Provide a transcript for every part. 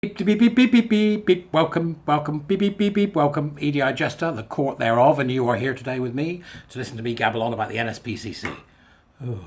Beep, beep, beep, beep, beep, beep, beep. Welcome, welcome, beep, beep, beep, beep, welcome, EDI Jester, the court thereof, and you are here today with me to listen to me gabble on about the NSPCC. Oh,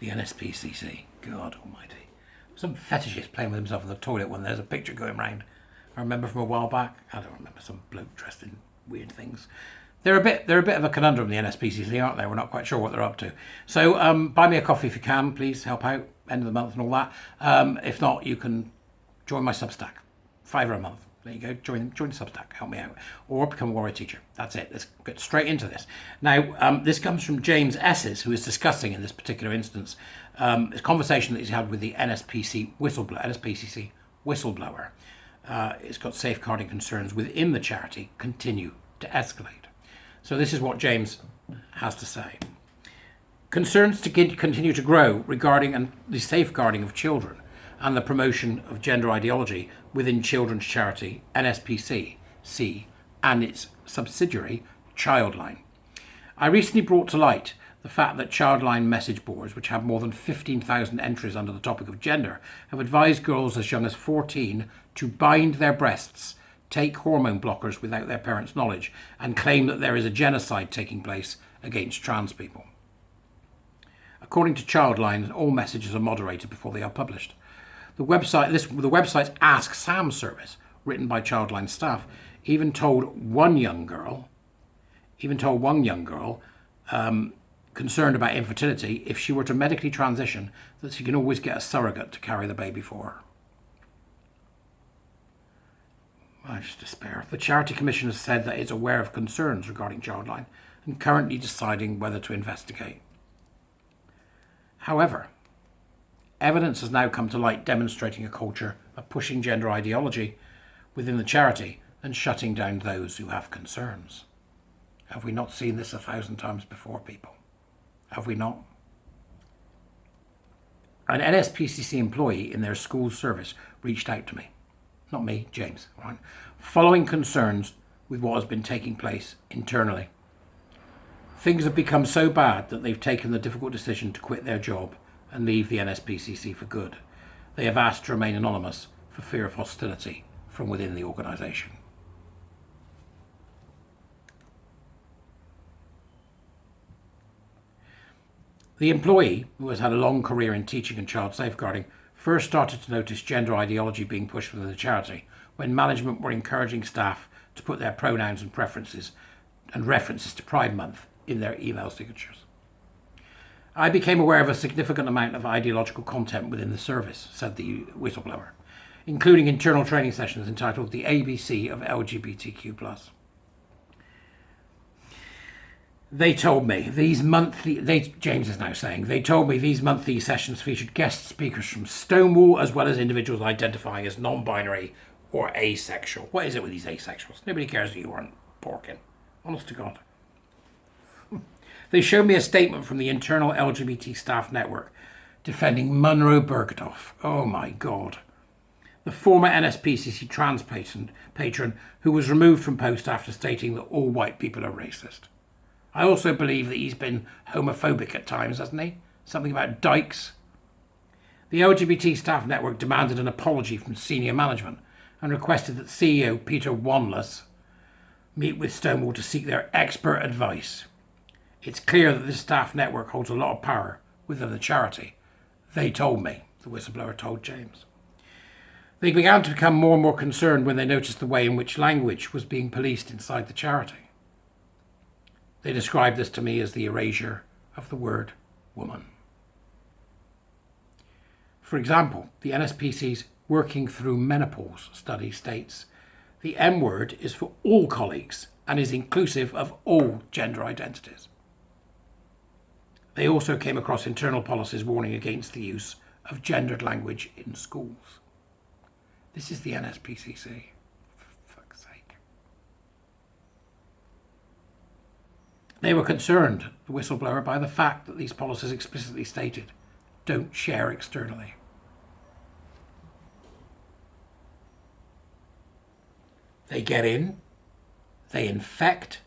the NSPCC. God almighty. Some fetishist playing with himself in the toilet when there's a picture going round. I remember from a while back. I don't remember, some bloke dressed in weird things. They're a bit of a conundrum, the NSPCC, aren't they? We're not quite sure what they're up to. So buy me a coffee if you can, please. Help out, end of the month and all that. If not, you can join my Substack. £5 a month. There you go. Join the Substack. Help me out. Or become a warrior teacher. That's it. Let's get straight into this. Now, this comes from James Esses, who is discussing in this particular instance a conversation that he's had with the NSPCC whistleblower. It's got safeguarding concerns within the charity continue to escalate. So this is what James has to say. Concerns to continue to grow regarding the safeguarding of children and the promotion of gender ideology within children's charity NSPCC and its subsidiary Childline. I recently brought to light the fact that Childline message boards, which have more than 15,000 entries under the topic of gender, have advised girls as young as 14 to bind their breasts, take hormone blockers without their parents' knowledge, and claim that there is a genocide taking place against trans people. According to Childline, all messages are moderated before they are published. The website's Ask Sam service, written by Childline staff, even told one young girl, concerned about infertility, if she were to medically transition, that she can always get a surrogate to carry the baby for her. I just despair. The Charity Commission has said that it's aware of concerns regarding Childline and currently deciding whether to investigate. However, evidence has now come to light demonstrating a culture of pushing gender ideology within the charity and shutting down those who have concerns. Have we not seen this 1,000 times before, people? Have we not? An NSPCC employee in their school service reached out to me. Not me, James, right? Following concerns with what has been taking place internally. Things have become so bad that they've taken the difficult decision to quit their job and leave the NSPCC for good. They have asked to remain anonymous for fear of hostility from within the organisation. The employee, who has had a long career in teaching and child safeguarding, first started to notice gender ideology being pushed within the charity when management were encouraging staff to put their pronouns and preferences and references to Pride Month in their email signatures. I became aware of a significant amount of ideological content within the service, said the whistleblower, including internal training sessions entitled The ABC of LGBTQ+. They told me James is now saying, they told me these monthly sessions featured guest speakers from Stonewall as well as individuals identifying as non-binary or asexual. What is it with these asexuals? Nobody cares that you aren't porking. Honest to God. They showed me a statement from the internal LGBT staff network defending Monroe Bergdorf. Oh my God. The former NSPCC trans patron who was removed from post after stating that all white people are racist. I also believe that he's been homophobic at times, hasn't he? Something about dykes. The LGBT staff network demanded an apology from senior management and requested that CEO Peter Wanless meet with Stonewall to seek their expert advice. It's clear that this staff network holds a lot of power within the charity. They told me, the whistleblower told James. They began to become more and more concerned when they noticed the way in which language was being policed inside the charity. They described this to me as the erasure of the word woman. For example, the NSPC's Working Through Menopause study states the M word is for all colleagues and is inclusive of all gender identities. They also came across internal policies warning against the use of gendered language in schools. This is the NSPCC, for fuck's sake. They were concerned, the whistleblower, by the fact that these policies explicitly stated, don't share externally. They get in, they infect,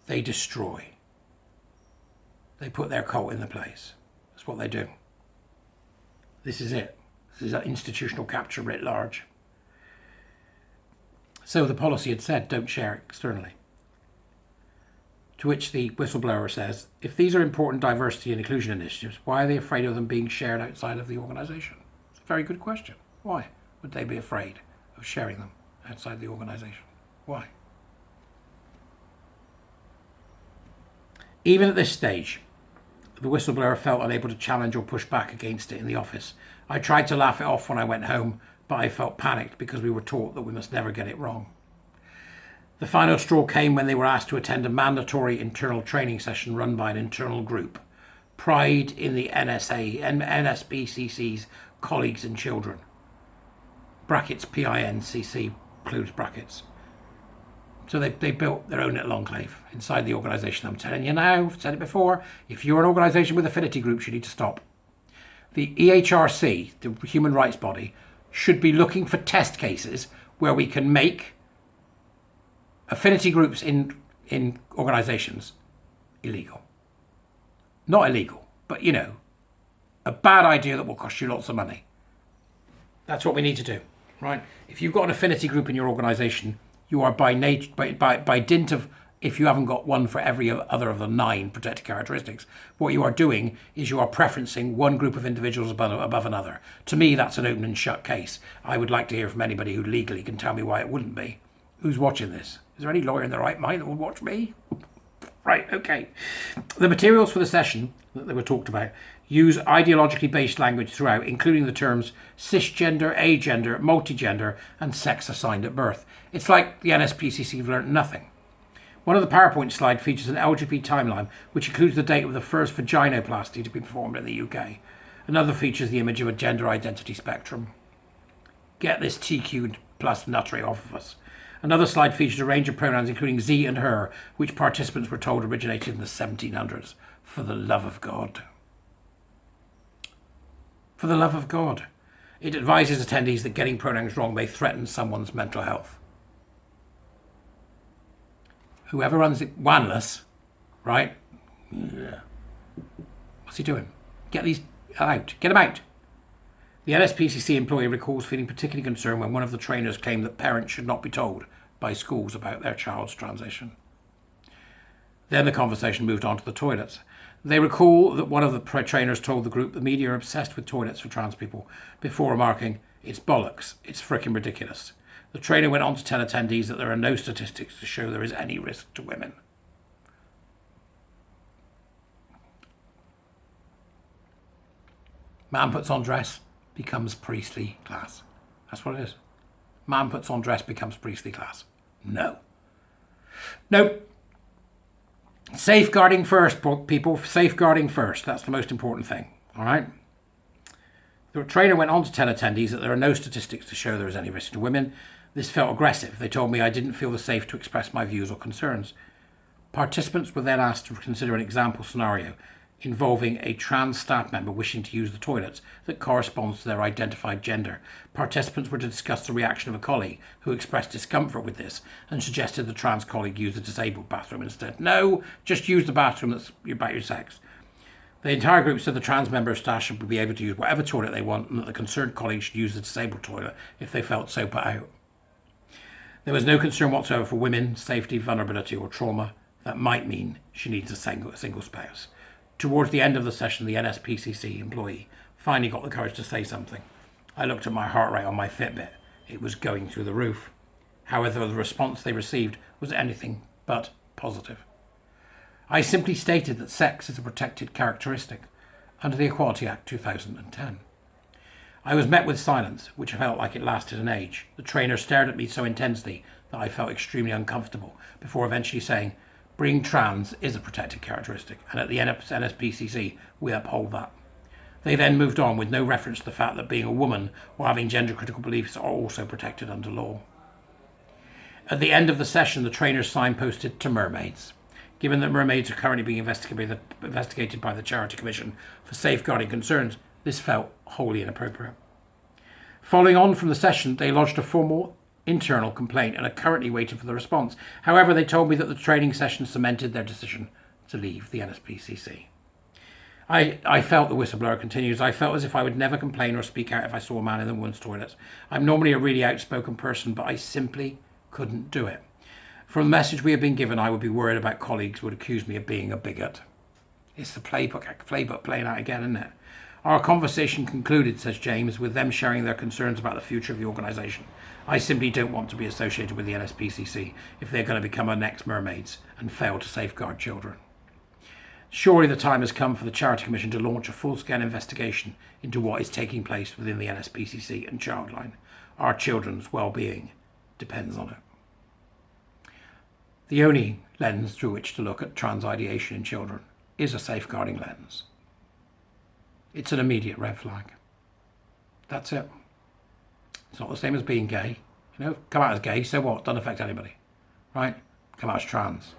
they destroy. They put their cult in the place. That's what they do. This is it. This is institutional capture writ large. So the policy had said, don't share it externally. To which the whistleblower says, if these are important diversity and inclusion initiatives, why are they afraid of them being shared outside of the organisation? It's a very good question. Why would they be afraid of sharing them outside the organisation? Why? Even at this stage, the whistleblower felt unable to challenge or push back against it in the office. I tried to laugh it off when I went home, but I felt panicked because we were taught that we must never get it wrong. The final straw came when they were asked to attend a mandatory internal training session run by an internal group. Pride in the NSPCC's colleagues and children. Brackets PINCC includes brackets. So they built their own little enclave inside the organisation. I'm telling you now, I've said it before, if you're an organisation with affinity groups, you need to stop. The EHRC, the human rights body, should be looking for test cases where we can make affinity groups in organisations illegal. Not illegal, but a bad idea that will cost you lots of money. That's what we need to do, right? If you've got an affinity group in your organisation, you are by dint of, if you haven't got one for every other of the 9 protected characteristics, what you are doing is you are preferencing one group of individuals above another. To me, that's an open and shut case. I would like to hear from anybody who legally can tell me why it wouldn't be. Who's watching this? Is there any lawyer in their right mind that would watch me? Right, okay. The materials for the session that they were talked about use ideologically based language throughout, including the terms cisgender, agender, multigender, and sex assigned at birth. It's like the NSPCC have learnt nothing. One of the PowerPoint slides features an LGBT timeline, which includes the date of the first vaginoplasty to be performed in the UK. Another features the image of a gender identity spectrum. Get this TQ plus nuttery off of us. Another slide features a range of pronouns, including Z and her, which participants were told originated in the 1700s. For the love of God. For the love of God. It advises attendees that getting pronouns wrong may threaten someone's mental health. Whoever runs it, Wanless, right? Yeah. What's he doing? Get these out. Get them out. The NSPCC employee recalls feeling particularly concerned when one of the trainers claimed that parents should not be told by schools about their child's transition. Then the conversation moved on to the toilets. They recall that one of the trainers told the group the media are obsessed with toilets for trans people, before remarking, it's bollocks, it's frickin' ridiculous. The trainer went on to tell attendees that there are no statistics to show there is any risk to women. Man puts on dress, becomes priestly class. That's what it is. Man puts on dress, becomes priestly class. No. Nope. Safeguarding first, people. Safeguarding first. That's the most important thing. All right? The trainer went on to tell attendees that there are no statistics to show there is any risk to women. This felt aggressive. They told me I didn't feel safe to express my views or concerns. Participants were then asked to consider an example scenario involving a trans staff member wishing to use the toilets that corresponds to their identified gender. Participants were to discuss the reaction of a colleague who expressed discomfort with this and suggested the trans colleague use the disabled bathroom instead. No, just use the bathroom that's about your sex. The entire group said the trans member of staff should be able to use whatever toilet they want and that the concerned colleague should use the disabled toilet if they felt so put out. There was no concern whatsoever for women, safety, vulnerability or trauma. That might mean she needs a single spouse. Towards the end of the session, the NSPCC employee finally got the courage to say something. I looked at my heart rate on my Fitbit. It was going through the roof. However, the response they received was anything but positive. I simply stated that sex is a protected characteristic under the Equality Act 2010. I was met with silence, which felt like it lasted an age. The trainer stared at me so intensely that I felt extremely uncomfortable before eventually saying, being trans is a protected characteristic, and at the NSPCC, we uphold that. They then moved on with no reference to the fact that being a woman or having gender-critical beliefs are also protected under law. At the end of the session, the trainers signposted to mermaids. Given that mermaids are currently being investigated by the Charity Commission for safeguarding concerns, this felt wholly inappropriate. Following on from the session, they lodged a formal internal complaint and are currently waiting for the response. However, they told me that the training session cemented their decision to leave the NSPCC. I felt, the whistleblower continues, I felt as if I would never complain or speak out if I saw a man in the women's toilets. I'm normally a really outspoken person, but I simply couldn't do it. From the message we have been given, I would be worried about colleagues who would accuse me of being a bigot. It's the playbook playing out again, isn't it? Our conversation concluded, says James, with them sharing their concerns about the future of the organisation. I simply don't want to be associated with the NSPCC if they're going to become our next mermaids and fail to safeguard children. Surely the time has come for the Charity Commission to launch a full-scale investigation into what is taking place within the NSPCC and Childline. Our children's well-being depends on it. The only lens through which to look at trans ideation in children is a safeguarding lens. It's an immediate red flag. That's it. It's not the same as being gay. You know, come out as gay, so what? Doesn't affect anybody. Right? Come out as trans.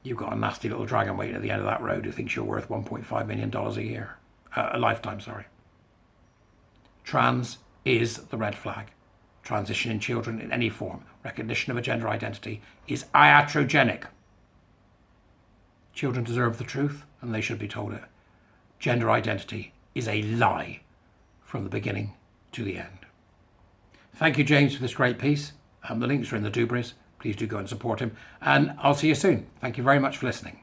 You've got a nasty little dragon waiting at the end of that road who thinks you're worth $1.5 million a year. A lifetime, sorry. Trans is the red flag. Transition in children in any form, recognition of a gender identity, is iatrogenic. Children deserve the truth, and they should be told it. Gender identity is a lie from the beginning to the end. Thank you, James, for this great piece. The links are in the doobries. Please do go and support him. And I'll see you soon. Thank you very much for listening.